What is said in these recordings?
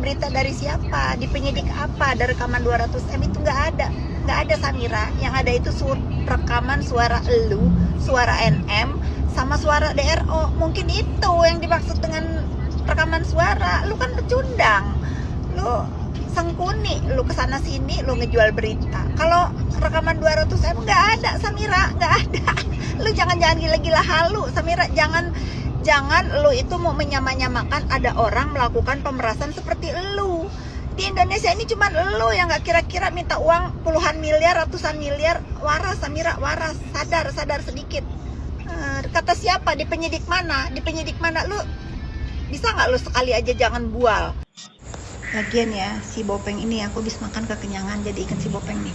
berita dari siapa? Di penyidik apa? Dari rekaman 200M itu nggak ada Samira. Yang ada itu rekaman suara elu, suara NM, sama suara DRO. Mungkin itu yang dimaksud dengan rekaman suara. Lu kan pecundang, lu sengkuni, lu kesana sini, lu ngejual berita. Kalau rekaman 200M nggak ada Samira, nggak ada. Lu jangan gila-gila halu Samira, jangan lu itu mau menyamakan ada orang melakukan pemerasan seperti lu. Di Indonesia ini cuma lu yang nggak kira-kira minta uang puluhan miliar, ratusan miliar. Waras Samira, waras, sadar sedikit. Kata siapa? Di penyidik mana? Lu bisa nggak lu sekali aja jangan bual. Lagian ya, si Bopeng ini aku habis makan kekenyangan jadi inget si Bopeng nih.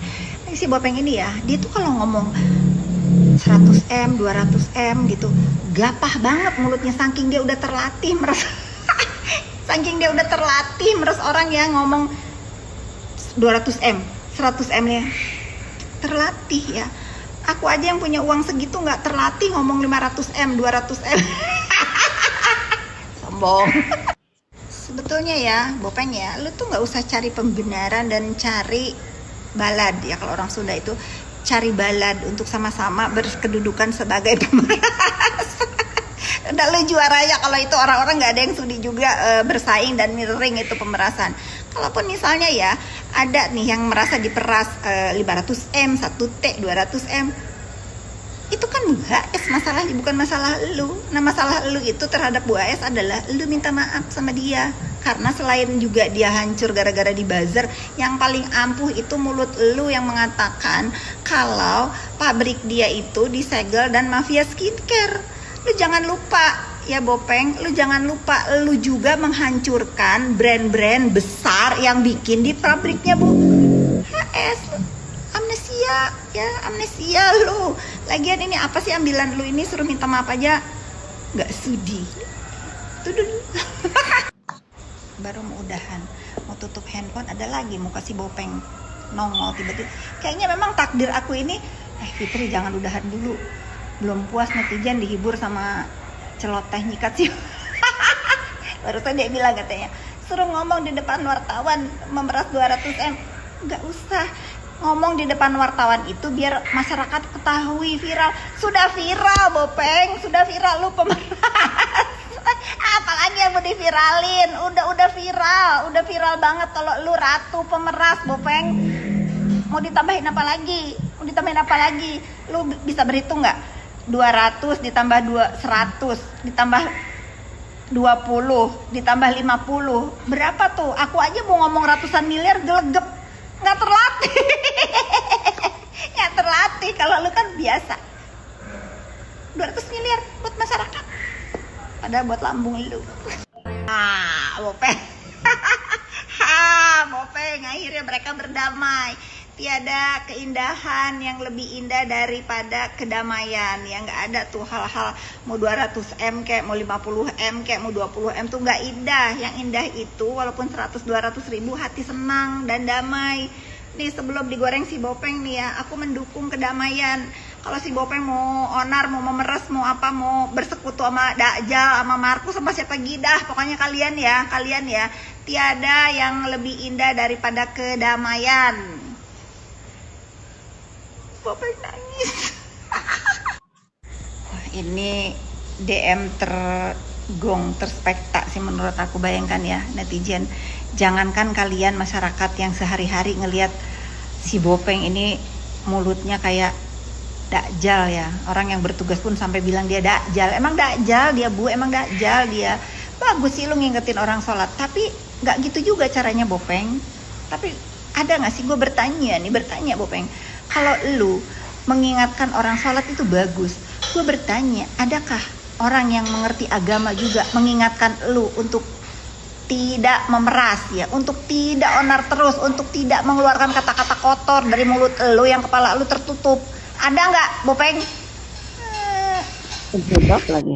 Si Bopeng ini ya, dia tuh kalau ngomong 100M, 200M gitu, gapah banget mulutnya, saking dia udah terlatih meres orang yang ngomong 200M, 100M ya terlatih ya. Aku aja yang punya uang segitu nggak terlatih ngomong 500M, 200M. Sombong. Sebetulnya ya, Bopeng ya, lu tuh nggak usah cari pembenaran dan cari balad ya, kalau orang Sunda itu cari balad untuk sama-sama berkedudukan sebagai pemeras. Udah lu juara ya, kalau itu orang-orang nggak ada yang sudi juga bersaing dan miring itu pemerasan. Kalaupun misalnya ya ada nih yang merasa diperas 500M, 1T, 200M, itu kan Bu HS masalahnya, bukan masalah lu. Nah masalah lu itu terhadap Bu HS adalah lu minta maaf sama dia, karena selain juga dia hancur gara-gara di buzzer, yang paling ampuh itu mulut lu yang mengatakan kalau pabrik dia itu disegel dan mafia skincare. Lu jangan lupa ya Bopeng, lu jangan lupa lu juga menghancurkan brand-brand besar yang bikin di pabriknya Bu HS. Amnesia lu. Lagian ini apa sih ambilan lu ini, suruh minta maaf aja nggak sudi. Tuh dulu. Baru mau udahan, mau tutup handphone, ada lagi mau kasih Bopeng nongol tiba-tiba. Kayaknya memang takdir aku ini, Fitri jangan udahan dulu, belum puas netizen dihibur sama celoteh nyikat sih. Barusan dia bilang katanya, suruh ngomong di depan wartawan memeras 200M. Nggak usah ngomong di depan wartawan itu biar masyarakat ketahui, viral. Sudah viral Bopeng, sudah viral lu pemeras. Apalagi yang mau diviralin? Udah viral banget kalau lu ratu pemeras Bopeng. Mau ditambahin apa lagi? Lu bisa berhitung nggak? 200 ditambah 100 ditambah 20 ditambah 50 berapa tuh? Aku aja mau ngomong ratusan miliar gelegep. Nggak terlatih. Kalau lu kan biasa 200 miliar buat masyarakat, padahal buat lambung lu. Bopeng. Bopeng, akhirnya mereka berdamai. Tiada keindahan yang lebih indah daripada kedamaian. Ya nggak ada tuh hal-hal mau 200M kayak mau 50M kayak mau 20M tuh nggak indah. Yang indah itu walaupun 100-200 ribu hati senang dan damai. Nih sebelum digoreng si Bopeng nih ya, aku mendukung kedamaian. Kalau si Bopeng mau onar, mau memeras, mau apa, mau bersekutu sama Dajjal, sama Markus, sama siapa gidah, pokoknya kalian ya, tiada yang lebih indah daripada kedamaian. Bopeng nangis. Wah, ini DM terspekta sih menurut aku. Bayangkan ya netizen, jangankan kalian masyarakat yang sehari-hari ngelihat si Bopeng ini mulutnya kayak Dajjal ya. Orang yang bertugas pun sampai bilang dia Dajjal. Emang Dajjal dia Bu, emang Dajjal dia. Bagus sih lu ngingetin orang sholat, tapi gak gitu juga caranya Bopeng. Tapi ada gak sih, gue bertanya Bopeng, kalau lu mengingatkan orang sholat itu bagus. Gue bertanya, adakah orang yang mengerti agama juga mengingatkan lu untuk tidak memeras ya, untuk tidak onar terus, untuk tidak mengeluarkan kata-kata kotor dari mulut lu yang kepala lu tertutup? Ada nggak Bopeng? Jebak lagi.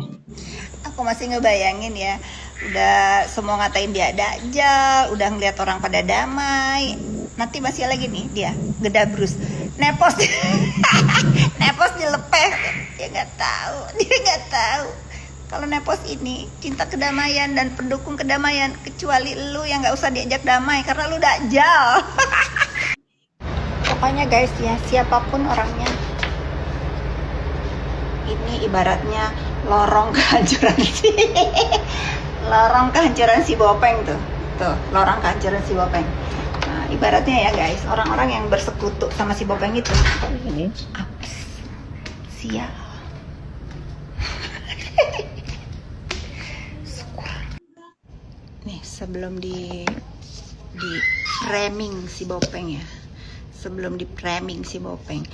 Aku masih ngebayangin ya, udah semua ngatain dia Dajjal, udah ngeliat orang pada damai. Nanti masih lagi nih dia gedabrus, nepos dilepeh. Dia nggak tahu Kalau Nepos ini cinta kedamaian dan pendukung kedamaian, kecuali lu yang nggak usah diajak damai karena lu dajjal. Pokoknya guys ya, siapapun orangnya, ini ibaratnya lorong kehancuran si Bopeng tuh lorong kehancuran si Bopeng. Nah, ibaratnya ya guys, orang-orang yang bersekutu sama si Bopeng itu ini sial. Nih sebelum di framing si Bopeng ya, sebelum di framing si Bopeng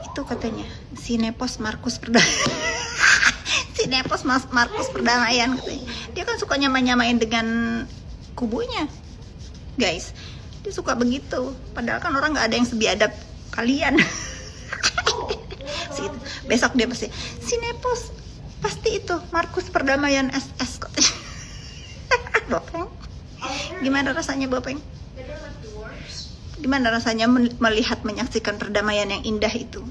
itu katanya si Nepos Markus Perdamaian katanya. Dia kan suka nyamain dengan kubunya guys, dia suka begitu, padahal kan orang nggak ada yang sebiadab kalian. Besok dia pasti si Nepos pasti itu Markus Perdamaian SS katanya. Bopeng, gimana rasanya Bopeng? Gimana rasanya melihat menyaksikan perdamaian yang indah itu?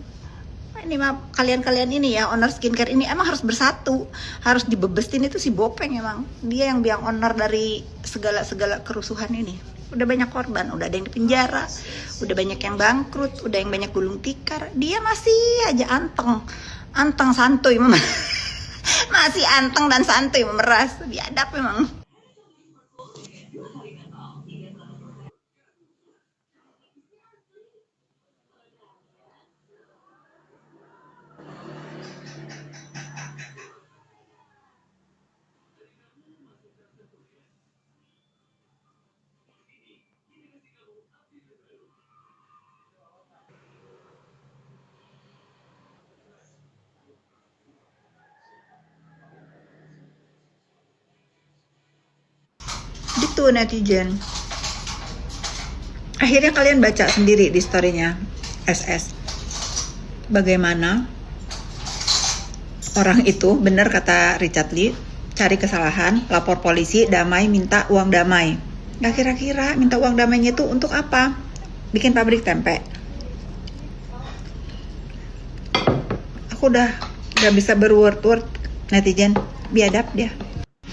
Ini mah kalian ini ya, owner skincare ini emang harus bersatu, harus dibebestin itu si Bopeng emang. Dia yang biang owner dari segala kerusuhan ini. Udah banyak korban, udah ada yang dipenjara, udah banyak yang bangkrut, udah yang banyak gulung tikar. Dia masih aja anteng santuy masih anteng dan santuy memeras. Biadab memang. Gitu netizen. Akhirnya kalian baca sendiri di storynya SS bagaimana orang itu, benar kata Richard Lee, cari kesalahan, lapor polisi, damai, minta uang damai. Nah kira-kira minta uang damainya itu untuk apa? Bikin pabrik tempe. Aku udah bisa berword-word netizen, biadab dia.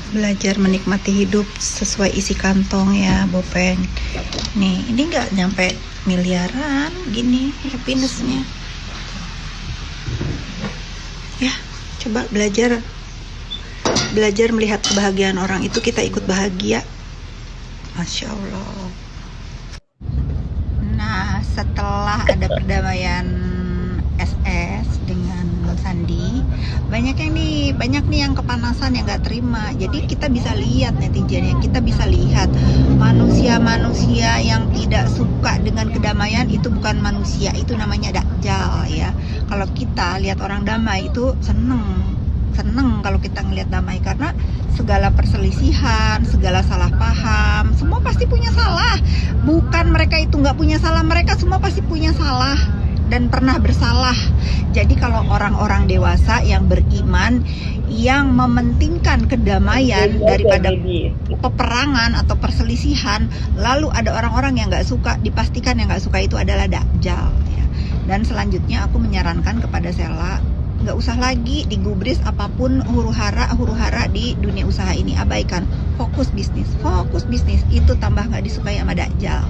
Belajar menikmati hidup sesuai isi kantong ya Bopeng. Nih ini nggak nyampe miliaran gini happinessnya ya. Coba belajar melihat kebahagiaan orang itu, kita ikut bahagia. Masya Allah. Nah setelah ada perdamaian SS dengan Sandi, banyak nih yang kepanasan, yang nggak terima. Jadi kita bisa lihat netizen ya, kita bisa lihat manusia yang tidak suka dengan kedamaian itu bukan manusia, itu namanya dajjal ya. Kalau kita lihat orang damai itu seneng kalau kita ngelihat damai, karena segala perselisihan, segala salah paham, semua pasti punya salah. Bukan mereka itu nggak punya salah, mereka semua pasti punya salah dan pernah bersalah. Jadi kalau orang-orang dewasa yang beriman, yang mementingkan kedamaian daripada peperangan atau perselisihan, lalu ada orang-orang yang nggak suka, dipastikan yang nggak suka itu adalah dajjal ya. Dan selanjutnya aku menyarankan kepada Sela, nggak usah lagi digubris apapun huru-hara di dunia usaha ini, abaikan, fokus bisnis itu tambah nggak disukai sama dajjal.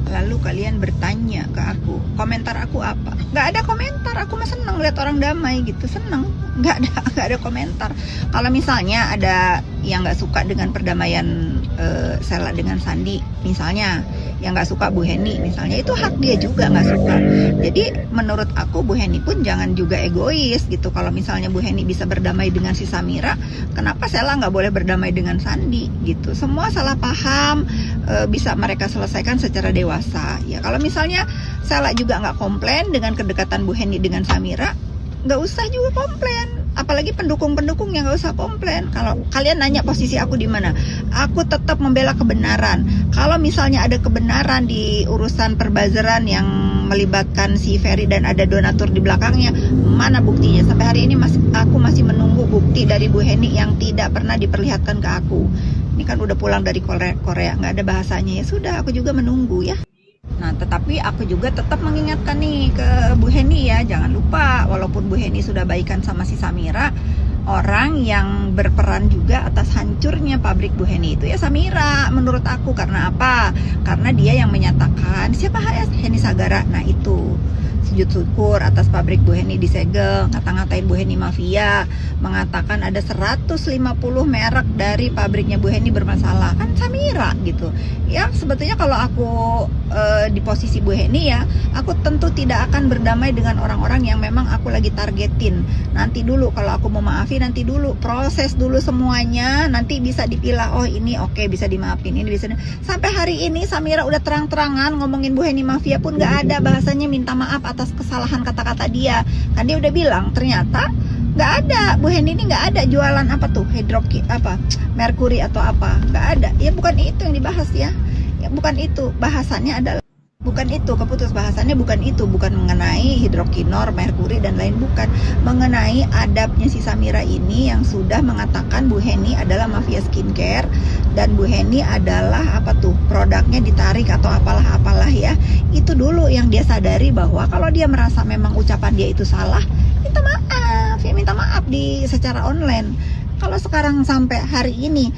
Lalu kalian bertanya ke aku, komentar aku apa? Nggak ada komentar, aku mah seneng lihat orang damai gitu, seneng. Nggak ada komentar. Kalau misalnya ada yang nggak suka dengan perdamaian Sela dengan Sandi, misalnya yang nggak suka Bu Heni misalnya, itu hak dia juga nggak suka. Jadi menurut aku Bu Heni pun jangan juga egois gitu. Kalau misalnya Bu Heni bisa berdamai dengan si Samira, kenapa Sela nggak boleh berdamai dengan Sandi gitu? Semua salah paham bisa mereka selesaikan secara dewasa ya. Kalau misalnya Sela juga nggak komplain dengan kedekatan Bu Heni dengan Samira, nggak usah juga komplain. Apalagi pendukung-pendukung yang nggak usah komplain. Kalau kalian nanya posisi aku di mana, aku tetap membela kebenaran. Kalau misalnya ada kebenaran di urusan perbazaran yang melibatkan si Ferry dan ada donatur di belakangnya, mana buktinya? Sampai hari ini aku masih menunggu bukti dari Bu Heni yang tidak pernah diperlihatkan ke aku. Ini kan udah pulang dari Korea, nggak ada bahasanya. Ya sudah, aku juga menunggu ya. Nah, tetapi aku juga tetap mengingatkan nih ke Bu Heni ya, jangan lupa walaupun Bu Heni sudah baikan sama si Samira, orang yang berperan juga atas hancurnya pabrik Bu Heni itu ya Samira menurut aku. Karena apa? Karena dia yang menyatakan siapa HS Heni Sagara. Nah itu sujud syukur atas pabrik Bu Heni disegel, ngata-ngatain Bu Heni mafia, mengatakan ada 150 merek dari pabriknya Bu Heni bermasalah, kan Samira gitu. Ya sebetulnya kalau aku di posisi Bu Heni ya, aku tentu tidak akan berdamai dengan orang-orang yang memang aku lagi targetin. Nanti dulu kalau aku mau maafin, nanti dulu proses dulu semuanya, nanti bisa dipilah, oh ini oke, bisa dimaafin, ini bisa. Sampai hari ini Samira udah terang-terangan ngomongin Bu Heni mafia pun nggak ada bahasanya minta maaf atas kesalahan kata-kata dia. Kan dia udah bilang ternyata nggak ada, Bu Heni ini nggak ada jualan apa tuh merkuri atau apa, nggak ada. Ya bukan itu yang dibahas ya bukan itu bahasannya, adalah bukan itu, keputus bahasannya bukan itu, bukan mengenai hidrokinor, merkuri dan lain, bukan mengenai adabnya si Samira ini yang sudah mengatakan Bu Heni adalah mafia skincare dan Bu Heni adalah produknya ditarik atau apalah ya. Itu dulu yang dia sadari, bahwa kalau dia merasa memang ucapan dia itu salah, minta maaf secara online. Kalau sekarang sampai hari ini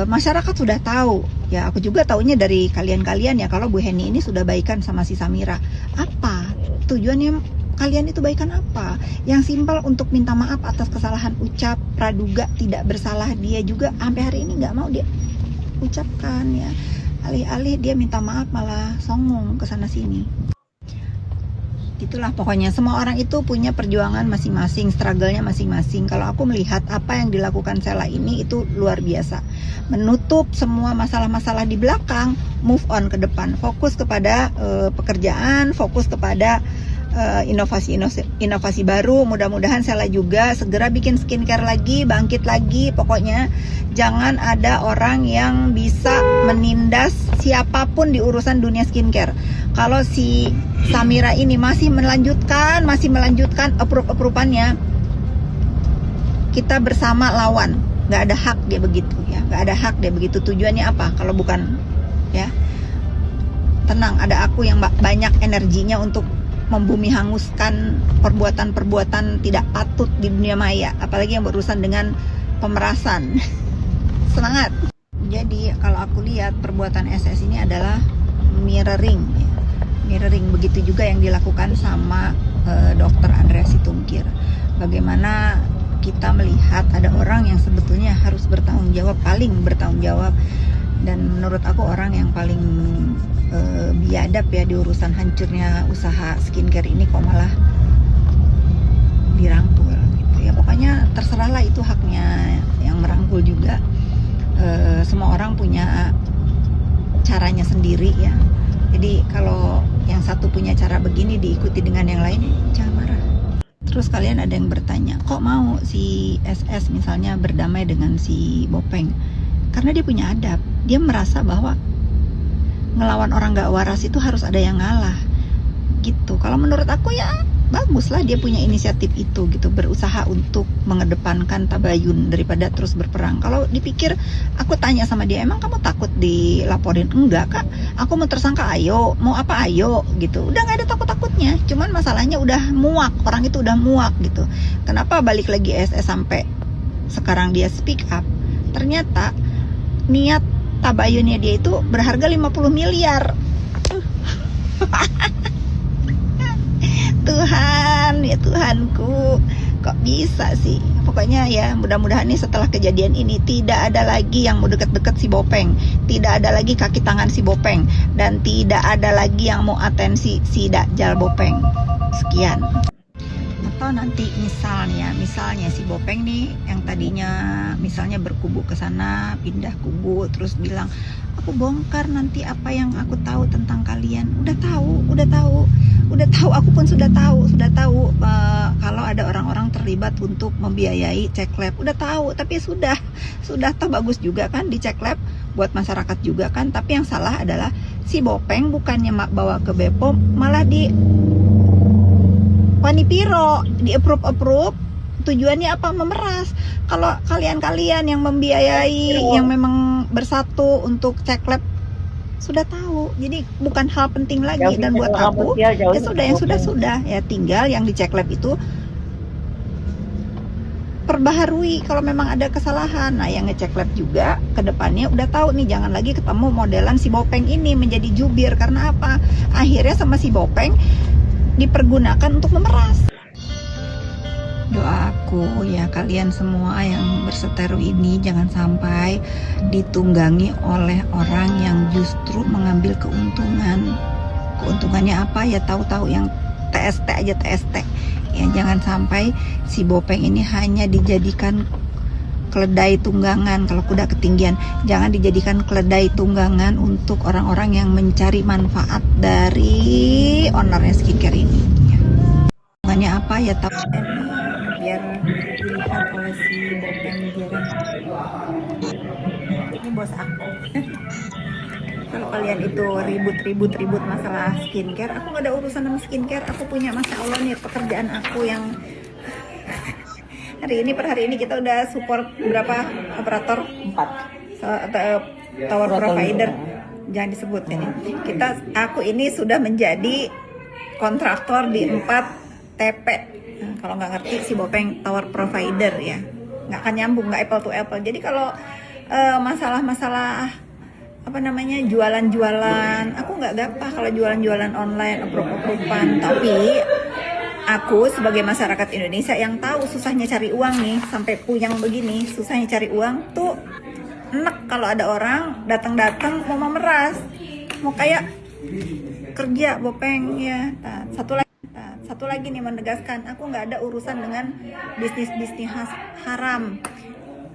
masyarakat sudah tahu, ya aku juga taunya dari kalian ya, kalau Bu Heni ini sudah baikan sama si Samira. Apa tujuannya kalian itu baikan apa? Yang simpel untuk minta maaf atas kesalahan ucap, praduga tidak bersalah dia juga sampai hari ini nggak mau dia ucapkan ya. Alih-alih dia minta maaf malah songong ke sana sini. Itulah pokoknya, semua orang itu punya perjuangan masing-masing, struggle-nya masing-masing. Kalau aku melihat apa yang dilakukan Sela ini itu luar biasa. Menutup semua masalah-masalah di belakang, move on ke depan, fokus kepada pekerjaan, fokus kepada inovasi baru. Mudah-mudahan Sela juga segera bikin skincare lagi, bangkit lagi. Pokoknya jangan ada orang yang bisa menindas siapapun di urusan dunia skincare. Kalau si Samira ini masih melanjutkan approve-approveannya, kita bersama lawan. Nggak ada hak dia begitu ya, nggak ada hak dia begitu. Tujuannya apa kalau bukan ya? Tenang, ada aku yang banyak energinya untuk membumi hanguskan perbuatan-perbuatan tidak patut di dunia maya, apalagi yang berurusan dengan pemerasan. Semangat. Jadi kalau aku lihat perbuatan SS ini adalah mirroring, begitu juga yang dilakukan sama Dr. Andreas Situmkir. Bagaimana kita melihat ada orang yang sebetulnya harus bertanggung jawab, paling bertanggung jawab, dan menurut aku orang yang paling biadab ya di urusan hancurnya usaha skincare ini, kok malah dirangkul gitu ya. Pokoknya terserahlah, itu haknya yang merangkul juga. Semua orang punya caranya sendiri ya. Jadi kalau yang satu punya cara begini diikuti dengan yang lain, jangan marah. Terus kalian ada yang bertanya, kok mau si SS misalnya berdamai dengan si Bopeng? Karena dia punya adab. Dia merasa bahwa ngelawan orang gak waras itu harus ada yang ngalah gitu. Kalau menurut aku ya baguslah dia punya inisiatif itu gitu, berusaha untuk mengedepankan tabayun daripada terus berperang. Kalau dipikir, aku tanya sama dia, emang kamu takut dilaporin? Enggak kak, aku mau tersangka, ayo, mau apa ayo gitu. Udah gak ada takut-takutnya, cuman masalahnya udah muak, orang itu udah muak gitu. Kenapa balik lagi SS sampai sekarang dia speak up? Ternyata niat tabayunnya dia itu berharga 50 miliar. Tuhan, ya Tuhanku, kok bisa sih? Pokoknya ya mudah-mudahan nih setelah kejadian ini tidak ada lagi yang mau deket-deket si Bopeng, tidak ada lagi kaki tangan si Bopeng, dan tidak ada lagi yang mau atensi si Dajjal Bopeng. Sekian. Atau nanti misalnya si Bopeng nih yang tadinya misalnya berkubu ke sana, pindah kubu, terus bilang aku bongkar nanti apa yang aku tahu tentang kalian. Udah tahu, aku pun sudah tahu kalau ada orang-orang terlibat untuk membiayai cek lab. Udah tahu, tapi sudah toh bagus juga kan di cek lab buat masyarakat juga kan. Tapi yang salah adalah si Bopeng bukannya bawa ke Bepom, malah di Wanipiro, di approve. Tujuannya apa? Memeras. Kalau kalian yang membiayai, yang memang bersatu untuk cek lab, sudah tahu. Jadi bukan hal penting lagi. Dan buat aku ya sudah, yang sudah ya, tinggal yang di cek lab itu perbaharui kalau memang ada kesalahan. Nah, yang ngecek lab juga ke depannya udah tahu nih, jangan lagi ketemu modelan si Bopeng ini menjadi jubir. Karena apa? Akhirnya sama si Bopeng dipergunakan untuk memeras. Doaku ya, kalian semua yang berseteru ini jangan sampai ditunggangi oleh orang yang justru mengambil keuntungan. Keuntungannya apa ya, tahu-tahu yang TST aja, TST ya. Jangan sampai si Bopeng ini hanya dijadikan keledai tunggangan. Kalau kuda ketinggian, jangan dijadikan keledai tunggangan untuk orang-orang yang mencari manfaat dari ownernya skincare ini. Keuntungannya apa ya, tahu biar dilihat oleh si Bopeng biar ini bos aku. Kalau kalian itu ribut masalah skincare, aku gak ada urusan sama skincare. Aku punya, masya Allah nih, pekerjaan aku yang per hari ini kita udah support berapa operator? 4 tower provider. Jangan disebut ini. Aku ini sudah menjadi kontraktor di 4 TP. Nah, kalau nggak ngerti si Bopeng tower provider ya, nggak akan nyambung, nggak apple to apple. Jadi kalau masalah apa namanya jualan-jualan, aku nggak gapah kalau jualan-jualan online, approve-approvean. Tapi aku sebagai masyarakat Indonesia yang tahu susahnya cari uang nih, sampai puyang begini, susahnya cari uang tuh enak kalau ada orang datang-datang mau memeras, mau kayak kerja Bopeng ya. Nah, satu lagi nih menegaskan, aku nggak ada urusan dengan bisnis haram.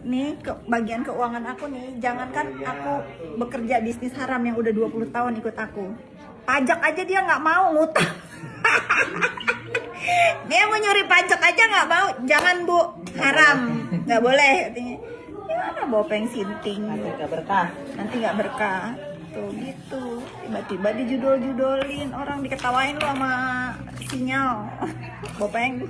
Nih bagian keuangan aku nih, jangankan aku bekerja bisnis haram yang udah 20 tahun ikut aku, pajak aja dia nggak mau ngutang. Dia mau nyuri pajak aja nggak mau. Jangan Bu, haram, nggak boleh katanya. Gimana Bopeng sinting, nanti nggak berkah tuh gitu. Tiba-tiba dijudol-judolin, orang diketawain lo sama sinyal. Bopeng